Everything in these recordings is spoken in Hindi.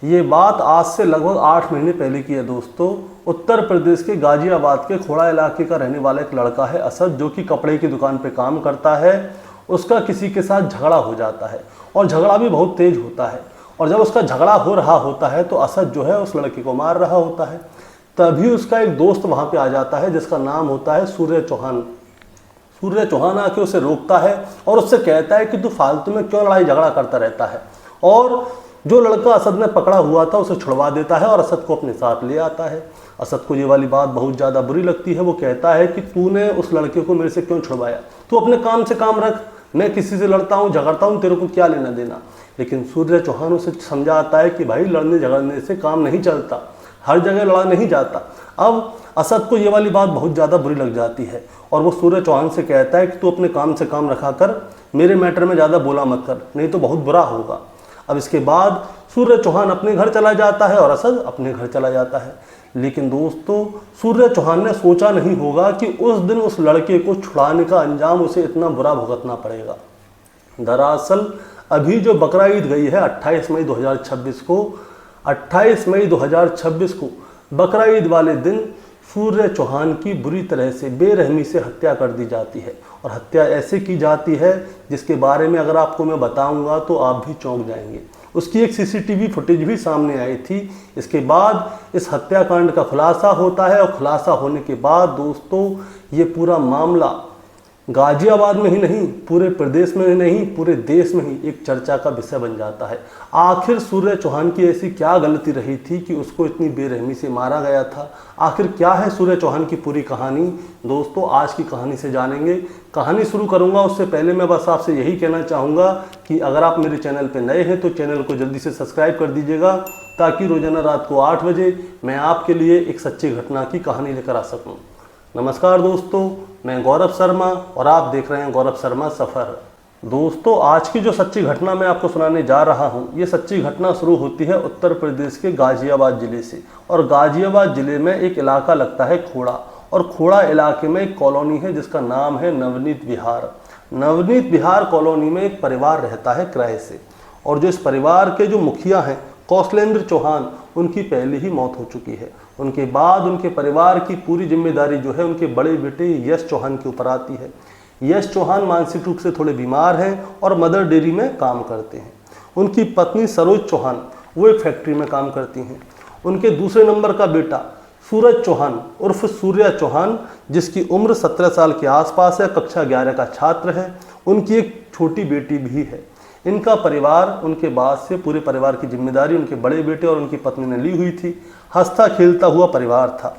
ये बात आज से लगभग 8 महीने पहले की है दोस्तों। उत्तर प्रदेश के गाजियाबाद के खोड़ा इलाके का रहने वाला एक लड़का है असद, जो कि कपड़े की दुकान पे काम करता है। उसका किसी के साथ झगड़ा हो जाता है और झगड़ा भी बहुत तेज होता है। और जब उसका झगड़ा हो रहा होता है तो असद जो है उस लड़के को मार रहा होता है। तभी उसका एक दोस्त वहाँ पे आ जाता है जिसका नाम होता है सूर्य चौहान। सूर्य चौहान आके उसे रोकता है और उससे कहता है कि तू फालतू में क्यों लड़ाई झगड़ा करता रहता है। और जो लड़का असद ने पकड़ा हुआ था उसे छुड़वा देता है और असद को अपने साथ ले आता है। असद को ये वाली बात बहुत ज़्यादा बुरी लगती है। वो कहता है कि तूने उस लड़के को मेरे से क्यों छुड़वाया, तू अपने काम से काम रख, मैं किसी से लड़ता हूँ झगड़ता हूँ, तेरे को क्या लेना देना। लेकिन सूर्य चौहान उसे समझाता है कि भाई लड़ने झगड़ने से काम नहीं चलता, हर जगह लड़ा नहीं जाता। अब असद को ये वाली बात बहुत ज़्यादा बुरी लग जाती है और वो सूर्य चौहान से कहता है कि तू अपने काम से काम रखा कर, मेरे मैटर में ज़्यादा बोला मत कर, नहीं तो बहुत बुरा होगा। अब इसके बाद सूर्य चौहान अपने घर चला जाता है और असद अपने घर चला जाता है। लेकिन दोस्तों सूर्य चौहान ने सोचा नहीं होगा कि उस दिन उस लड़के को छुड़ाने का अंजाम उसे इतना बुरा भुगतना पड़ेगा। दरअसल अभी जो बकरा ईद गई है 28 मई 2026 को, 28 मई 2026 को बकरा ईद वाले दिन सूर्य चौहान की बुरी तरह से बेरहमी से हत्या कर दी जाती है। और हत्या ऐसे की जाती है जिसके बारे में अगर आपको मैं बताऊंगा तो आप भी चौंक जाएंगे। उसकी एक सीसीटीवी फुटेज भी सामने आई थी। इसके बाद इस हत्याकांड का खुलासा होता है और खुलासा होने के बाद दोस्तों ये पूरा मामला गाजियाबाद में ही नहीं, पूरे प्रदेश में ही नहीं, पूरे देश में ही एक चर्चा का विषय बन जाता है। आखिर सूर्य चौहान की ऐसी क्या गलती रही थी कि उसको इतनी बेरहमी से मारा गया था। आखिर क्या है सूर्य चौहान की पूरी कहानी, दोस्तों आज की कहानी से जानेंगे। कहानी शुरू करूंगा उससे पहले मैं बस आपसे यही कहना चाहूँगा कि अगर आप मेरे चैनल पर नए हैं तो चैनल को जल्दी से सब्सक्राइब कर दीजिएगा, ताकि रोजाना रात को 8 बजे मैं आपके लिए एक सच्ची घटना की कहानी लेकर आ सकूँ। नमस्कार दोस्तों, मैं गौरव शर्मा और आप देख रहे हैं गौरव शर्मा सफ़र। दोस्तों आज की जो सच्ची घटना मैं आपको सुनाने जा रहा हूं, ये सच्ची घटना शुरू होती है उत्तर प्रदेश के गाजियाबाद ज़िले से। और गाजियाबाद ज़िले में एक इलाका लगता है खोड़ा, और खोड़ा इलाके में एक कॉलोनी है जिसका नाम है नवनीत विहार। नवनीत विहार कॉलोनी में एक परिवार रहता है किराए से, और जो इस परिवार के जो मुखिया हैं कौशलेंद्र चौहान, उनकी पहले ही मौत हो चुकी है। उनके बाद उनके परिवार की पूरी जिम्मेदारी जो है उनके बड़े बेटे यश चौहान के ऊपर आती है। यश चौहान मानसिक रूप से थोड़े बीमार हैं और मदर डेयरी में काम करते हैं। उनकी पत्नी सरोज चौहान वो एक फैक्ट्री में काम करती हैं। उनके दूसरे नंबर का बेटा सूरज चौहान उर्फ सूर्या चौहान, जिसकी उम्र 17 साल के आसपास है, कक्षा 11 का छात्र है। उनकी एक छोटी बेटी भी है। इनका परिवार, उनके बाद से पूरे परिवार की जिम्मेदारी उनके बड़े बेटे और उनकी पत्नी ने ली हुई थी। हंसता खेलता हुआ परिवार था।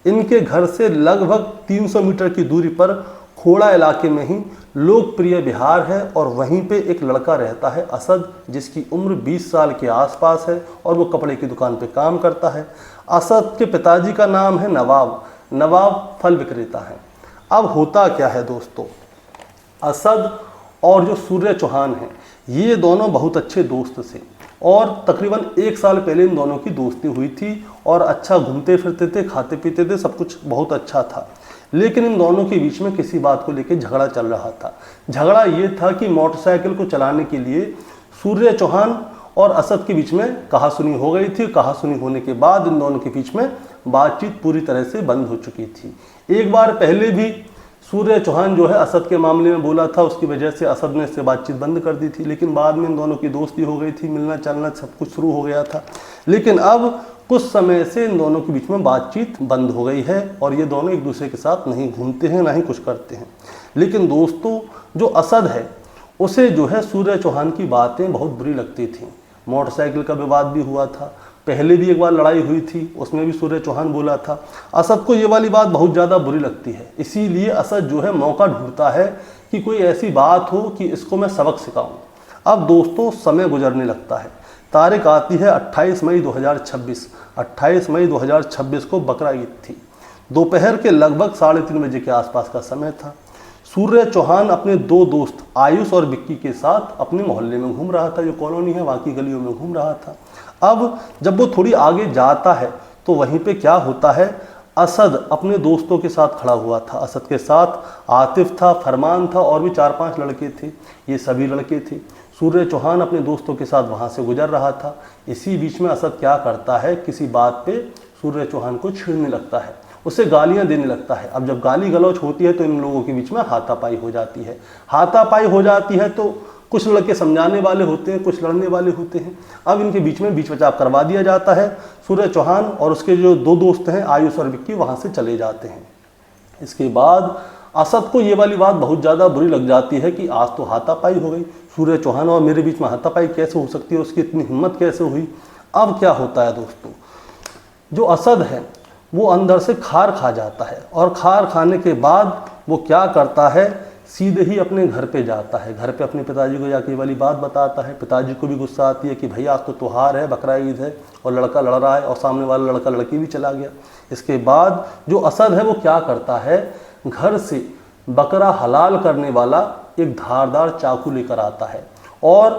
इनके घर से लगभग 300 मीटर की दूरी पर खोड़ा इलाके में ही लोकप्रिय विहार है, और वहीं पे एक लड़का रहता है असद, जिसकी उम्र 20 साल के आसपास है और वो कपड़े की दुकान पे काम करता है। असद के पिताजी का नाम है नवाब। नवाब फल विक्रेता है। अब होता क्या है दोस्तों, असद और जो सूर्य चौहान हैं ये दोनों बहुत अच्छे दोस्त थे, और तकरीबन 1 साल पहले इन दोनों की दोस्ती हुई थी और अच्छा घूमते फिरते थे, खाते पीते थे, सब कुछ बहुत अच्छा था। लेकिन इन दोनों के बीच में किसी बात को लेकर झगड़ा चल रहा था। झगड़ा ये था कि मोटरसाइकिल को चलाने के लिए सूर्य चौहान और असद के बीच में कहासुनी हो गई थी। कहासुनी होने के बाद इन दोनों के बीच में बातचीत पूरी तरह से बंद हो चुकी थी। एक बार पहले भी सूर्य चौहान जो है असद के मामले में बोला था, उसकी वजह से असद ने इससे बातचीत बंद कर दी थी। लेकिन बाद में इन दोनों की दोस्ती हो गई थी, मिलना चलना सब कुछ शुरू हो गया था। लेकिन अब कुछ समय से इन दोनों के बीच में बातचीत बंद हो गई है और ये दोनों एक दूसरे के साथ नहीं घूमते हैं, ना ही कुछ करते हैं। लेकिन दोस्तों जो असद है उसे जो है सूर्य चौहान की बातें बहुत बुरी लगती थी। मोटरसाइकिल का विवाद भी हुआ था, पहले भी एक बार लड़ाई हुई थी, उसमें भी सूर्य चौहान बोला था। असद को ये वाली बात बहुत ज़्यादा बुरी लगती है, इसीलिए असद जो है मौका ढूंढता है कि कोई ऐसी बात हो कि इसको मैं सबक सिखाऊं। अब दोस्तों समय गुजरने लगता है। तारीख आती है 28 मई 2026। 28 मई 2026 को बकरा ईद थी। दोपहर के लगभग 3:30 बजे के आसपास का समय था। सूर्य चौहान अपने 2 दोस्त आयुष और विक्की के साथ अपने मोहल्ले में घूम रहा था, जो कॉलोनी है वहाँ की गलियों में घूम रहा था। अब जब वो थोड़ी आगे जाता है तो वहीं पे क्या होता है, असद अपने दोस्तों के साथ खड़ा हुआ था। असद के साथ आतिफ था, फरमान था और भी 4-5 लड़के थे। ये सभी लड़के थे। सूर्य चौहान अपने दोस्तों के साथ वहाँ से गुजर रहा था। इसी बीच में असद क्या करता है, किसी बात पे सूर्य चौहान को छेड़ने लगता है, उसे गालियां देने लगता है। अब जब गाली गलौज होती है तो इन लोगों के बीच में हाथापाई हो जाती है। हाथापाई हो जाती है तो कुछ लड़के समझाने वाले होते हैं, कुछ लड़ने वाले होते हैं। अब इनके बीच में बीच बचाव करवा दिया जाता है। सूर्य चौहान और उसके जो दो दोस्त हैं आयुष और विक्की वहाँ से चले जाते हैं। इसके बाद असद को ये वाली बात बहुत ज़्यादा बुरी लग जाती है कि आज तो हाथापाई हो गई, सूर्य चौहान और मेरे बीच में हाथापाई कैसे हो सकती है, उसकी इतनी हिम्मत कैसे हुई। अब क्या होता है दोस्तों, जो असद है वो अंदर से खार खा जाता है और खार खाने के बाद वो क्या करता है, सीधे ही अपने घर पे जाता है। घर पे अपने पिताजी को जाके ये वाली बात बताता है। पिताजी को भी गुस्सा आती है कि भाई आज तो त्योहार है, बकरा ईद है और लड़का लड़ रहा है और सामने वाला लड़का लड़की भी चला गया। इसके बाद जो असद है वो क्या करता है, घर से बकरा हलाल करने वाला एक धारदार चाकू लेकर आता है और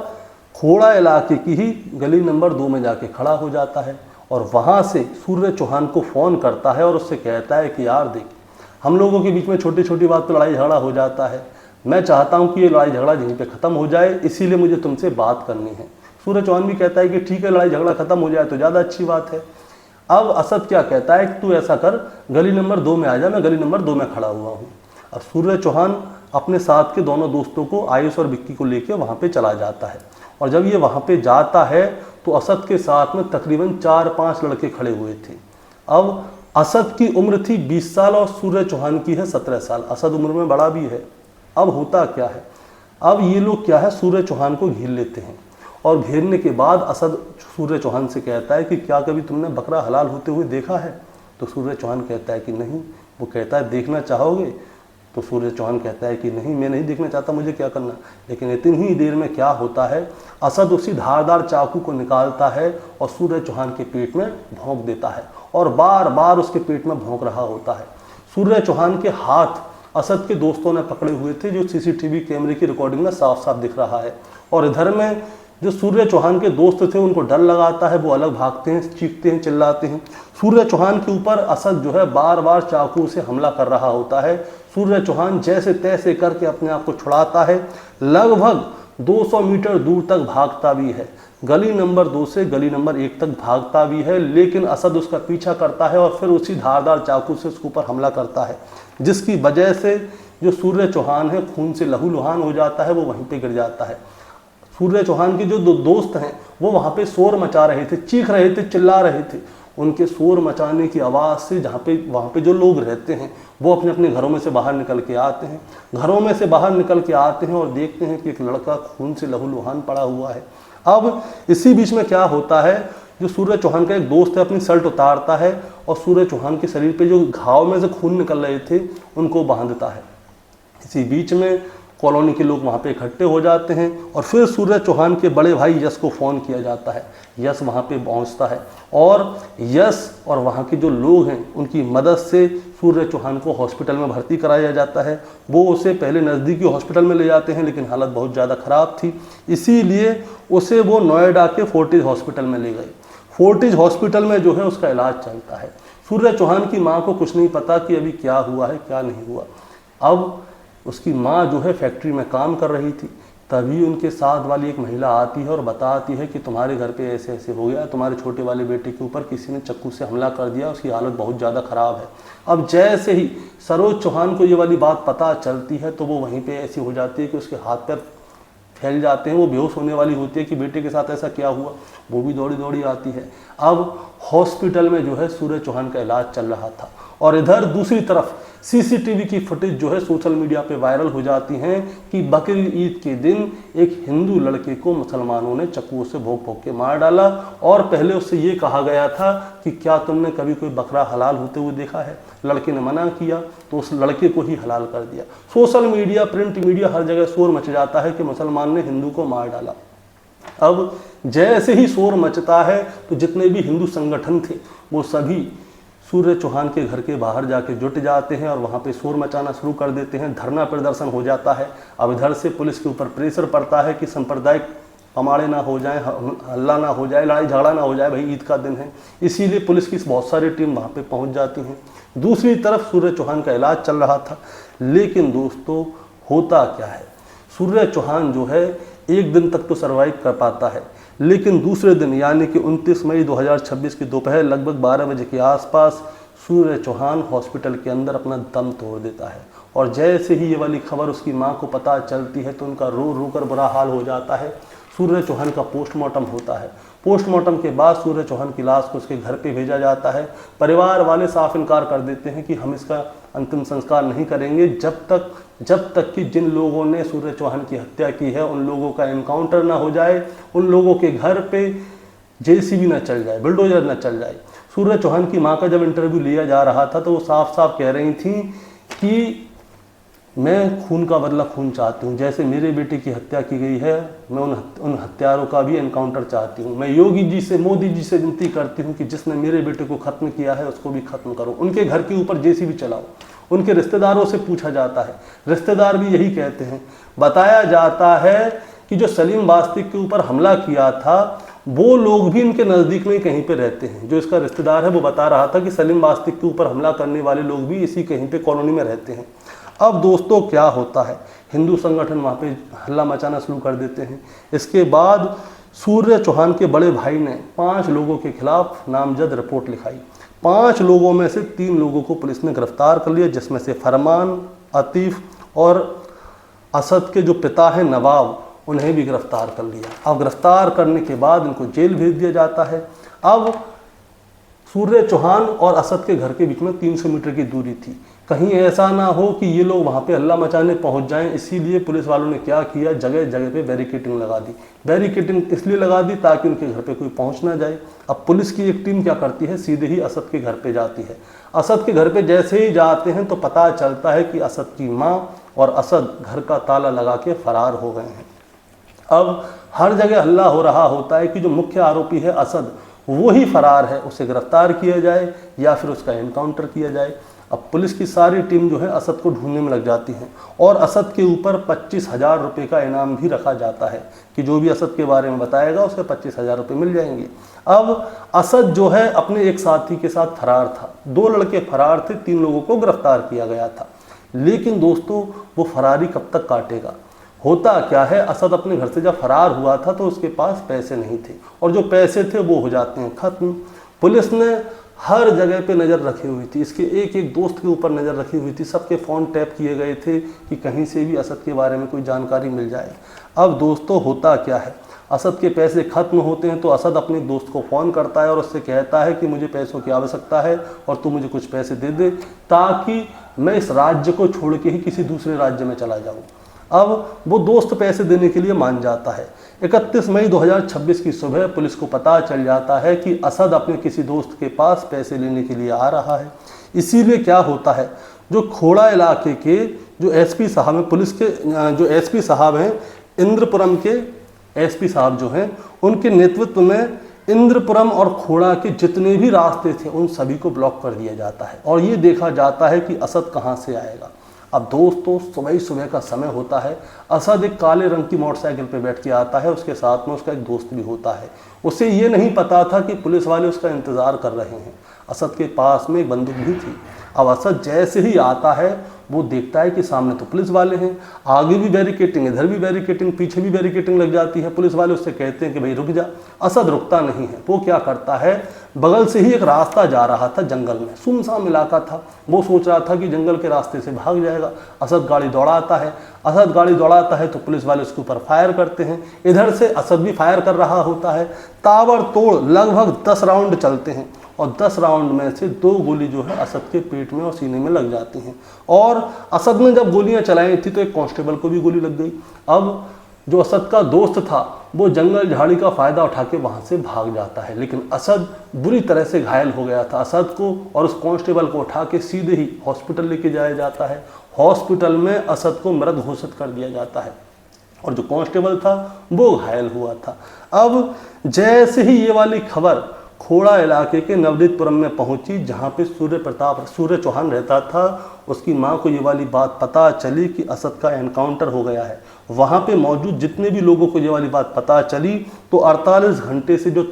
खोड़ा इलाके की ही गली नंबर 2 में जाके खड़ा हो जाता है और वहाँ से सूर्य चौहान को फ़ोन करता है और उससे कहता है कि यार देख, हम लोगों के बीच में छोटी छोटी बात पर लड़ाई झगड़ा हो जाता है, मैं चाहता हूँ कि ये लड़ाई झगड़ा यहीं पे ख़त्म हो जाए, इसीलिए मुझे तुमसे बात करनी है। सूर्य चौहान भी कहता है कि ठीक है, लड़ाई झगड़ा ख़त्म हो जाए तो ज़्यादा अच्छी बात है। अब असद क्या कहता है कि तू ऐसा कर, गली नंबर 2 में आ जा, मैं गली नंबर 2 में खड़ा हुआ हूँ। अब सूर्य चौहान अपने साथ के दोनों दोस्तों को आयुष और विक्की को लेकर वहाँ पे चला जाता है और जब ये वहाँ पे जाता है तो असद के साथ में तकरीबन 4-5 लड़के खड़े हुए थे। अब असद की उम्र थी 20 साल और सूर्य चौहान की है 17 साल। असद उम्र में बड़ा भी है। अब होता क्या है, अब ये लोग क्या है, सूर्य चौहान को घेर लेते हैं और घेरने के बाद असद सूर्य चौहान से कहता है कि क्या कभी तुमने बकरा हलाल होते हुए देखा है। तो सूर्य चौहान कहता है कि नहीं। वो कहता है देखना चाहोगे। तो सूर्य चौहान कहता है कि नहीं, मैं नहीं देखना चाहता, मुझे क्या करना। लेकिन इतनी ही देर में क्या होता है, असद उसी धारदार चाकू को निकालता है और सूर्य चौहान के पेट में भोंक देता है और बार बार उसके पेट में भोंक रहा होता है। सूर्य चौहान के हाथ असद के दोस्तों ने पकड़े हुए थे, जो सीसीटीवी कैमरे की रिकॉर्डिंग में साफ साफ दिख रहा है। और इधर में जो सूर्य चौहान के दोस्त थे उनको डर लगाता है, वो अलग भागते हैं, चीखते हैं, चिल्लाते हैं। सूर्य चौहान के ऊपर असद जो है बार बार चाकू से हमला कर रहा होता है। सूर्य चौहान जैसे तैसे करके अपने आप को छुड़ाता है, लगभग 200 मीटर दूर तक भागता भी है, गली नंबर 2 से गली नंबर 1 तक भागता भी है, लेकिन असद उसका पीछा करता है और फिर उसी धारदार चाकू से उसके ऊपर हमला करता है, जिसकी वजह से जो सूर्य चौहान है खून से लहूलुहान हो जाता है, वो वहीं पे गिर जाता है। सूर्य चौहान के जो दो दोस्त हैं वो वहाँ पे शोर मचा रहे थे, चीख रहे थे, चिल्ला रहे थे। उनके शोर मचाने की आवाज़ से वहाँ पे जो लोग रहते हैं वो अपने अपने घरों में से बाहर निकल के आते हैं। घरों में से बाहर निकल के आते हैं और देखते हैं कि एक लड़का खून से लहूलुहान पड़ा हुआ है। अब इसी बीच में क्या होता है, जो सूर्य चौहान का एक दोस्त है अपनी शर्ट उतारता है और सूर्य चौहान के शरीर पे जो घाव में से खून निकल रहे थे उनको बांधता है। इसी बीच में कॉलोनी के लोग वहाँ पे इकट्ठे हो जाते हैं और फिर सूर्य चौहान के बड़े भाई यश को फ़ोन किया जाता है। यश वहाँ पे पहुँचता है और यश और वहाँ के जो लोग हैं उनकी मदद से सूर्य चौहान को हॉस्पिटल में भर्ती कराया जाता है। वो उसे पहले नज़दीकी हॉस्पिटल में ले जाते हैं, लेकिन हालत बहुत ज़्यादा ख़राब थी, इसीलिए उसे वो नोएडा के फोर्टिज हॉस्पिटल में ले गए। फोर्टिज हॉस्पिटल में जो है उसका इलाज चलता है। सूर्य चौहान की माँ को कुछ नहीं पता कि अभी क्या हुआ है क्या नहीं हुआ। अब उसकी माँ जो है फैक्ट्री में काम कर रही थी, तभी उनके साथ वाली एक महिला आती है और बताती है कि तुम्हारे घर पे ऐसे ऐसे हो गया, तुम्हारे छोटे वाले बेटे के ऊपर किसी ने चाकू से हमला कर दिया, उसकी हालत बहुत ज़्यादा ख़राब है। अब जैसे ही सरोज चौहान को ये वाली बात पता चलती है तो वो वहीं पे ऐसी हो जाती है कि उसके हाथ पैर फैल जाते हैं, वो बेहोश होने वाली होती है कि बेटे के साथ ऐसा क्या हुआ। वो भी दौड़ी दौड़ी आती है। अब हॉस्पिटल में जो है सूर्य चौहान का इलाज चल रहा था और इधर दूसरी तरफ सीसीटीवी की फुटेज जो है सोशल मीडिया पे वायरल हो जाती हैं कि बकरीद ईद के दिन एक हिंदू लड़के को मुसलमानों ने चाकुओं से भोंक भोंक के मार डाला और पहले उससे ये कहा गया था कि क्या तुमने कभी कोई बकरा हलाल होते हुए देखा है। लड़के ने मना किया तो उस लड़के को ही हलाल कर दिया। सोशल मीडिया, प्रिंट मीडिया, हर जगह शोर मच जाता है कि मुसलमान ने हिंदू को मार डाला। अब जैसे ही शोर मचता है तो जितने भी हिंदू संगठन थे वो सभी सूर्य चौहान के घर के बाहर जाके जुट जाते हैं और वहाँ पे शोर मचाना शुरू कर देते हैं। धरना प्रदर्शन हो जाता है। अब इधर से पुलिस के ऊपर प्रेशर पड़ता है कि सांप्रदायिक पमाड़े ना हो जाए, हल्ला ना हो जाए, लड़ाई झगड़ा ना हो जाए, भाई ईद का दिन है, इसीलिए पुलिस की बहुत सारी टीम वहाँ पे पहुँच जाती हैं। दूसरी तरफ सूर्य चौहान का इलाज चल रहा था। लेकिन दोस्तों होता क्या है, सूर्य चौहान जो है एक दिन तक तो सर्वाइव कर पाता है, लेकिन दूसरे दिन यानी कि 29 मई 2026 की दोपहर लगभग 12 बजे के आसपास सूर्य चौहान हॉस्पिटल के अंदर अपना दम तोड़ देता है। और जैसे ही ये वाली खबर उसकी मां को पता चलती है तो उनका रो रो कर बुरा हाल हो जाता है। सूर्य चौहान का पोस्टमार्टम होता है। पोस्टमार्टम के बाद सूर्य चौहान की लाश को उसके घर पे भेजा जाता है। परिवार वाले साफ इनकार कर देते हैं कि हम इसका अंतिम संस्कार नहीं करेंगे जब तक कि जिन लोगों ने सूर्य चौहान की हत्या की है उन लोगों का एनकाउंटर ना हो जाए, उन लोगों के घर पे जेसीबी ना चल जाए, बुलडोजर ना चल जाए। सूर्य चौहान की मां का जब इंटरव्यू लिया जा रहा था तो वो साफ साफ कह रही थी कि मैं खून का बदला खून चाहती हूँ, जैसे मेरे बेटे की हत्या की गई है मैं उन हत्यारों का भी एनकाउंटर चाहती हूँ। मैं योगी जी से, मोदी जी से विनती करती हूँ कि जिसने मेरे बेटे को खत्म किया है उसको भी खत्म करो, उनके घर के ऊपर जेसीबी चलाओ। उनके रिश्तेदारों से पूछा जाता है, रिश्तेदार भी यही कहते हैं। बताया जाता है कि जो सलीम वास्तिक के ऊपर हमला किया था वो लोग भी इनके नज़दीक में कहीं पे रहते हैं। जो इसका रिश्तेदार है वो बता रहा था कि सलीम वास्तिक के ऊपर हमला करने वाले लोग भी इसी कहीं पे कॉलोनी में रहते हैं। अब दोस्तों क्या होता है, हिंदू संगठन वहाँ पे हल्ला मचाना शुरू कर देते हैं। इसके बाद सूर्य चौहान के बड़े भाई ने 5 लोगों के खिलाफ नामजद रिपोर्ट लिखाई। 5 लोगों में से 3 लोगों को पुलिस ने गिरफ्तार कर लिया, जिसमें से फरमान, अतीफ और असद के जो पिता हैं नवाब, उन्हें भी गिरफ्तार कर लिया। अब गिरफ्तार करने के बाद इनको जेल भेज दिया जाता है। अब सूर्य चौहान और असद के घर के बीच में 300 मीटर की दूरी थी। कहीं ऐसा ना हो कि ये लोग वहाँ पे हल्ला मचाने पहुँच जाएं, इसीलिए पुलिस वालों ने क्या किया, जगह जगह पे बैरिकेडिंग लगा दी। बैरिकेडिंग इसलिए लगा दी ताकि उनके घर पे कोई पहुँच ना जाए। अब पुलिस की एक टीम क्या करती है, सीधे ही असद के घर पे जाती है। असद के घर पे जैसे ही जाते हैं तो पता चलता है कि असद की माँ और असद घर का ताला लगा के फरार हो गए हैं। अब हर जगह हल्ला हो रहा होता है कि जो मुख्य आरोपी है असद, वो ही फरार है, उसे गिरफ्तार किया जाए या फिर उसका एनकाउंटर किया जाए। अब पुलिस की सारी टीम जो है असद को ढूंढने में लग जाती है और असद के ऊपर 25,000 रुपये का इनाम भी रखा जाता है कि जो भी असद के बारे में बताएगा उसे 25,000 रुपये मिल जाएंगे। अब असद जो है अपने एक साथी के साथ फरार था। 2 लड़के फरार थे, 3 लोगों को गिरफ्तार किया गया था। लेकिन दोस्तों वो फरारी कब तक काटेगा। होता क्या है, असद अपने घर से जब फरार हुआ था तो उसके पास पैसे नहीं थे और जो पैसे थे वो हो जाते हैं खत्म। पुलिस ने हर जगह पे नज़र रखी हुई थी, इसके एक एक दोस्त के ऊपर नज़र रखी हुई थी, सबके फ़ोन टैप किए गए थे कि कहीं से भी असद के बारे में कोई जानकारी मिल जाए। अब दोस्तों होता क्या है, असद के पैसे खत्म होते हैं तो असद अपने दोस्त को फ़ोन करता है और उससे कहता है कि मुझे पैसों की आवश्यकता है और तू मुझे कुछ पैसे दे दे ताकि मैं इस राज्य को छोड़ के ही किसी दूसरे राज्य में चला जाऊँ। अब वो दोस्त पैसे देने के लिए मान जाता है। 31 मई 2026 की सुबह पुलिस को पता चल जाता है कि असद अपने किसी दोस्त के पास पैसे लेने के लिए आ रहा है। इसीलिए क्या होता है, जो खोड़ा इलाके के जो एसपी साहब हैं, पुलिस के जो एसपी साहब हैं, इंद्रपुरम के एसपी साहब जो हैं, उनके नेतृत्व में इंद्रपुरम और खोड़ा के जितने भी रास्ते थे उन सभी को ब्लॉक कर दिया जाता है और ये देखा जाता है कि असद कहाँ से आएगा। अब दोस्तों सुबह ही सुबह का समय होता है। असद एक काले रंग की मोटरसाइकिल पे बैठ के आता है, उसके साथ में उसका एक दोस्त भी होता है। उसे ये नहीं पता था कि पुलिस वाले उसका इंतज़ार कर रहे हैं। असद के पास में एक बंदूक भी थी। अब असद जैसे ही आता है वो देखता है कि सामने तो पुलिस वाले हैं, आगे भी बैरिकेटिंग, इधर भी बैरिकेटिंग, पीछे भी बैरिकेटिंग लग जाती है। पुलिस वाले उससे कहते हैं कि भाई रुक जा। असद रुकता नहीं है। वो क्या करता है, बगल से ही एक रास्ता जा रहा था जंगल में, सुनसान इलाका था। वो सोच रहा था कि जंगल के रास्ते से भाग जाएगा। असद गाड़ी दौड़ाता है तो पुलिस वाले उसके ऊपर फायर करते हैं। इधर से असद भी फायर कर रहा होता है। ताबड़तोड़ लगभग 10 राउंड चलते हैं और 10 राउंड में से 2 गोली जो है असद के पेट में और सीने में लग जाती हैं। और असद ने जब गोलियां चलाई थी तो एक कांस्टेबल को भी गोली लग गई। अब जो असद का दोस्त था वो जंगल झाड़ी का फ़ायदा उठा के वहाँ से भाग जाता है, लेकिन असद बुरी तरह से घायल हो गया था। असद को और उस कांस्टेबल को उठा के सीधे ही हॉस्पिटल लेके जाया जाता है। हॉस्पिटल में असद को मृत घोषित कर दिया जाता है और जो कांस्टेबल था वो घायल हुआ था। अब जैसे ही ये वाली खबर खोड़ा इलाके के नवनीतपुरम में पहुंची, जहां पे सूर्य चौहान रहता था, उसकी मां को ये वाली बात पता चली कि असद का एनकाउंटर हो गया है। वहां पे मौजूद जितने भी लोगों को ये वाली बात पता चली तो 48 घंटे से जो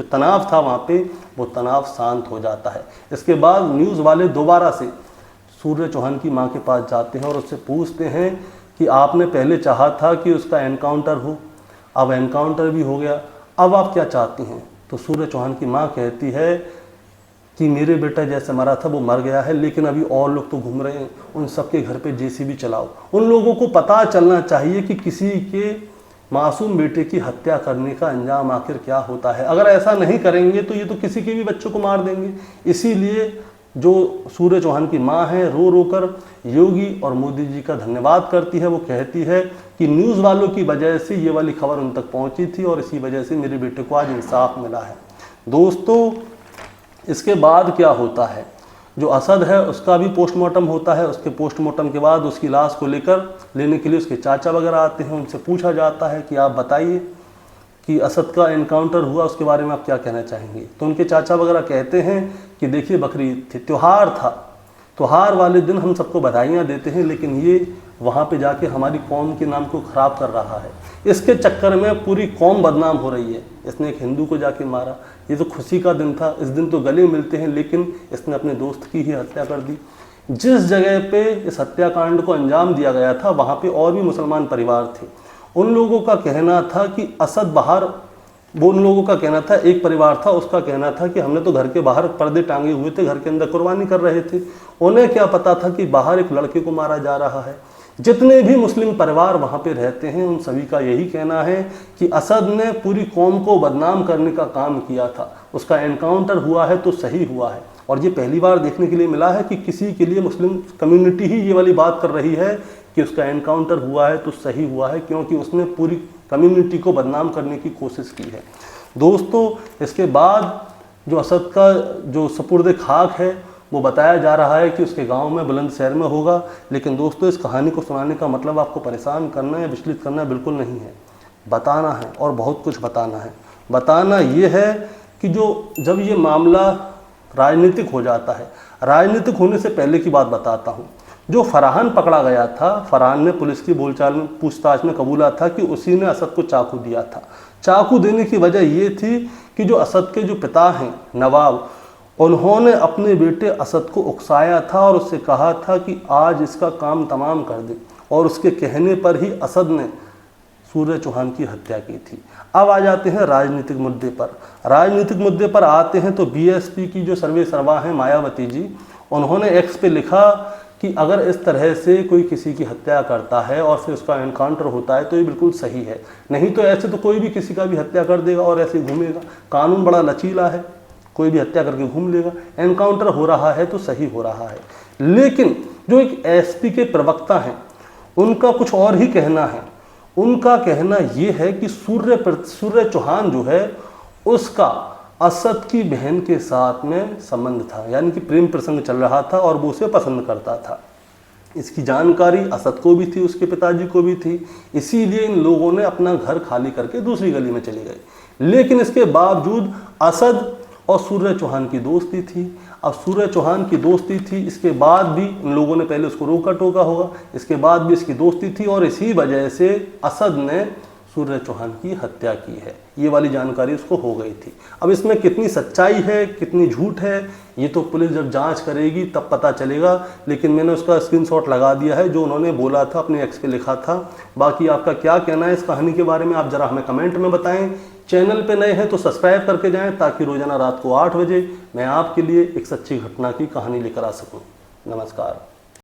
तनाव था वहाँ पे, वो तनाव शांत हो जाता है। इसके बाद न्यूज़ वाले दोबारा से सूर्य चौहान की मां के पास जाते हैं और उससे पूछते हैं कि आपने पहले चाहा था कि उसका एनकाउंटर हो, अब एनकाउंटर भी हो गया, अब आप क्या चाहती हैं? तो सूर्य चौहान की माँ कहती है कि मेरे बेटा जैसे मरा था वो मर गया है, लेकिन अभी और लोग तो घूम रहे हैं, उन सबके घर पे जेसीबी चलाओ। उन लोगों को पता चलना चाहिए कि किसी के मासूम बेटे की हत्या करने का अंजाम आखिर क्या होता है। अगर ऐसा नहीं करेंगे तो ये तो किसी के भी बच्चों को मार देंगे। इसीलिए जो सूर्य चौहान की माँ है रो रो कर योगी और मोदी जी का धन्यवाद करती है। वो कहती है कि न्यूज़ वालों की वजह से ये वाली खबर उन तक पहुंची थी और इसी वजह से मेरे बेटे को आज इंसाफ मिला है। दोस्तों, इसके बाद क्या होता है, जो असद है उसका भी पोस्टमार्टम होता है। उसके पोस्टमार्टम के बाद उसकी लाश को लेने के लिए उसके चाचा वगैरह आते हैं। उनसे पूछा जाता है कि आप बताइए कि असद का एनकाउंटर हुआ, उसके बारे में आप क्या कहना चाहेंगे। तो उनके चाचा वगैरह कहते हैं कि देखिए बकरीद थी, त्यौहार था, त्यौहार वाले दिन हम सबको बधाइयाँ देते हैं, लेकिन ये वहाँ पे जाके हमारी कौम के नाम को ख़राब कर रहा है। इसके चक्कर में पूरी कौम बदनाम हो रही है। इसने एक हिंदू को जाके मारा, ये तो खुशी का दिन था, इस दिन तो गले मिलते हैं, लेकिन इसने अपने दोस्त की ही हत्या कर दी। जिस जगह पे इस हत्याकांड को अंजाम दिया गया था वहाँ पे और भी मुसलमान परिवार थे। उन लोगों का कहना था कि असद बाहर, वो उन लोगों का कहना था, एक परिवार था उसका कहना था कि हमने तो घर के बाहर पर्दे टांगे हुए थे, घर के अंदर कुर्बानी कर रहे थे। उन्हें क्या पता था कि बाहर एक लड़के को मारा जा रहा है। जितने भी मुस्लिम परिवार वहाँ पे रहते हैं उन सभी का यही कहना है कि असद ने पूरी कौम को बदनाम करने का काम किया था। उसका एनकाउंटर हुआ है तो सही हुआ है, और ये पहली बार देखने के लिए मिला है कि किसी के लिए मुस्लिम कम्युनिटी ही ये वाली बात कर रही है कि उसका एनकाउंटर हुआ है तो सही हुआ है, क्योंकि उसने पूरी कम्युनिटी को बदनाम करने की कोशिश की है। दोस्तों, इसके बाद जो असद का जो सपुर्द खाक है वो बताया जा रहा है कि उसके गांव में बुलंदशहर में होगा। लेकिन दोस्तों, इस कहानी को सुनाने का मतलब आपको परेशान करना या विचलित करना बिल्कुल नहीं है। बताना है और बहुत कुछ बताना है। बताना ये है कि जब ये मामला राजनीतिक हो जाता है, राजनीतिक होने से पहले की बात बताता हूँ। जो फरहान पकड़ा गया था, फरहान ने पुलिस की बोलचाल में पूछताछ में कबूला था कि उसी ने असद को चाकू दिया था। चाकू देने की वजह ये थी कि जो असद के जो पिता हैं नवाब, उन्होंने अपने बेटे असद को उकसाया था और उससे कहा था कि आज इसका काम तमाम कर दे, और उसके कहने पर ही असद ने सूर्य चौहान की हत्या की थी। अब आ जाते हैं राजनीतिक मुद्दे पर। राजनीतिक मुद्दे पर आते हैं तो बीएसपी की जो सर्वे सर्वा हैं मायावती जी, उन्होंने एक्स पे लिखा कि अगर इस तरह से कोई किसी की हत्या करता है और फिर उसका एनकाउंटर होता है तो ये बिल्कुल सही है, नहीं तो ऐसे तो कोई भी किसी का भी हत्या कर देगा और ऐसे घूमेगा। कानून बड़ा लचीला है, कोई भी हत्या करके घूम लेगा। एनकाउंटर हो रहा है तो सही हो रहा है। लेकिन जो एक एसपी के प्रवक्ता हैं उनका कुछ और ही कहना है। उनका कहना ये है कि सूर्य चौहान जो है उसका असद की बहन के साथ में संबंध था, यानी कि प्रेम प्रसंग चल रहा था और वो उसे पसंद करता था। इसकी जानकारी असद को भी थी, उसके पिताजी को भी थी, इसीलिए इन लोगों ने अपना घर खाली करके दूसरी गली में चले गए। लेकिन इसके बावजूद असद और सूर्य चौहान की दोस्ती थी। अब सूर्य चौहान की दोस्ती थी, इसके बाद भी इन लोगों ने पहले उसको रोका टोका होगा, इसके बाद भी इसकी दोस्ती थी और इसी वजह से असद ने सूर्य चौहान की हत्या की है। ये वाली जानकारी उसको हो गई थी। अब इसमें कितनी सच्चाई है कितनी झूठ है ये तो पुलिस जब जांच करेगी तब पता चलेगा, लेकिन मैंने उसका स्क्रीनशॉट लगा दिया है जो उन्होंने बोला था, अपने एक्स पे लिखा था। बाकी आपका क्या कहना है इस कहानी के बारे में आप ज़रा हमें कमेंट में बताएं। चैनल पे नए हैं तो सब्सक्राइब करके जाएं ताकि रोजाना रात को 8 बजे मैं आपके लिए एक सच्ची घटना की कहानी लेकर आ सकूं। नमस्कार।